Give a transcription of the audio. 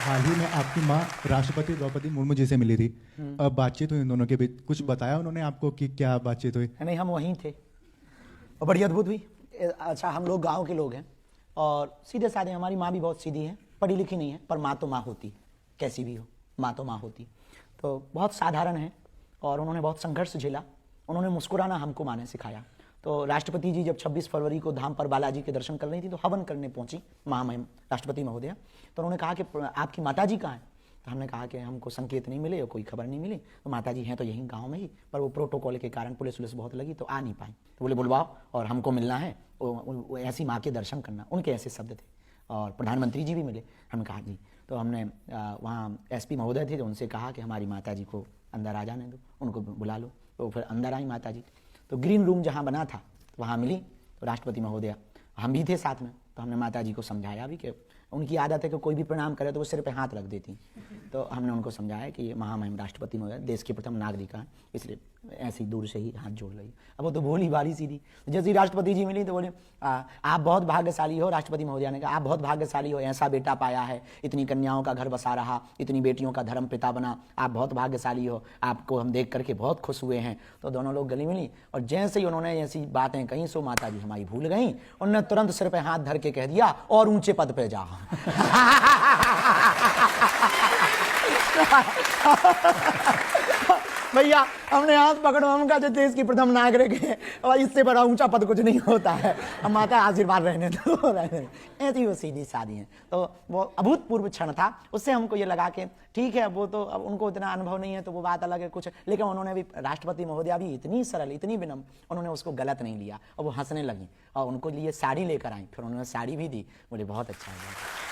हाल ही में आपकी माँ राष्ट्रपति द्रौपदी मुर्मू जी से मिली थी। अब बातचीत हुई उन दोनों के बीच, कुछ बताया उन्होंने आपको कि क्या बातचीत हुई? नहीं, हम वहीं थे और बड़ी अद्भुत हुई। अच्छा, हम लोग गांव के लोग हैं और सीधे साधे, हमारी माँ भी बहुत सीधी है, पढ़ी लिखी नहीं है, पर माँ तो माँ होती, कैसी भी हो माँ तो माँ होती। तो बहुत साधारण है और उन्होंने बहुत संघर्ष झेला। उन्होंने मुस्कुराना हमको माँ ने सिखाया। तो राष्ट्रपति जी जब 26 फरवरी को धाम पर बालाजी के दर्शन कर रही थी तो हवन करने पहुंची महामहिम राष्ट्रपति महोदया। तो उन्होंने कहा कि आपकी माताजी कहाँ हैं? तो हमने कहा कि हमको संकेत नहीं मिले और कोई खबर नहीं मिली। तो माताजी हैं तो यहीं गांव में ही, पर वो प्रोटोकॉल के कारण पुलिस बहुत लगी तो आ नहीं पाई। तो बोले बुलवाओ और हमको मिलना है, ऐसी माँ के दर्शन करना। उनके ऐसे शब्द थे। और प्रधानमंत्री जी भी मिले। हमने कहा जी। तो हमने वहाँ एसपी महोदय थे तो उनसे कहा कि हमारी माताजी को अंदर आ जाने दो, उनको बुला लो। तो फिर अंदर आई माताजी। तो ग्रीन रूम जहाँ बना था तो वहाँ मिली। तो राष्ट्रपति महोदया, हम भी थे साथ में। तो हमने माताजी को समझाया भी कि उनकी आदत है कि कोई भी प्रणाम करे तो वो सिर पे हाथ रख देती। तो हमने उनको समझाया कि ये महामहिम राष्ट्रपति महोदय देश के प्रथम नागरिक हैं, इसलिए ऐसी दूर से ही हाथ जोड़ रही। अब वो तो बोली बारी सीधी। जैसे ही राष्ट्रपति जी मिली तो बोले आप बहुत भाग्यशाली हो। राष्ट्रपति महोदया ने कहा आप बहुत भाग्यशाली हो, ऐसा बेटा पाया है, इतनी कन्याओं का घर बसा रहा, इतनी बेटियों का धर्म पिता बना, आप बहुत भाग्यशाली हो, आपको हम देख करके बहुत खुश हुए हैं। तो दोनों लोग गली मिली और जैसे ही उन्होंने ऐसी बातें कहीं सो माता जी हमारी भूल गई। उन्होंने तुरंत सिर पे हाथ धर के कह दिया और ऊंचे पद पे जा। भैया हमने हाथ पकड़ो, हम कहा जो देश की प्रथम नागरिक है और इससे बड़ा ऊंचा पद कुछ नहीं होता है। अब माता आशीर्वाद रहने दो। ऐसी वो सीधी सादी है। तो वो अभूतपूर्व क्षण था। उससे हमको ये लगा कि ठीक है, वो तो अब उनको इतना अनुभव नहीं है तो वो बात अलग है कुछ, लेकिन उन्होंने भी, राष्ट्रपति महोदया भी इतनी सरल, इतनी विनम्र, उन्होंने उसको गलत नहीं लिया और वो हंसने लगी और उनको लिए साड़ी लेकर आई। फिर उन्होंने साड़ी भी दी। मुझे बहुत अच्छा लगा।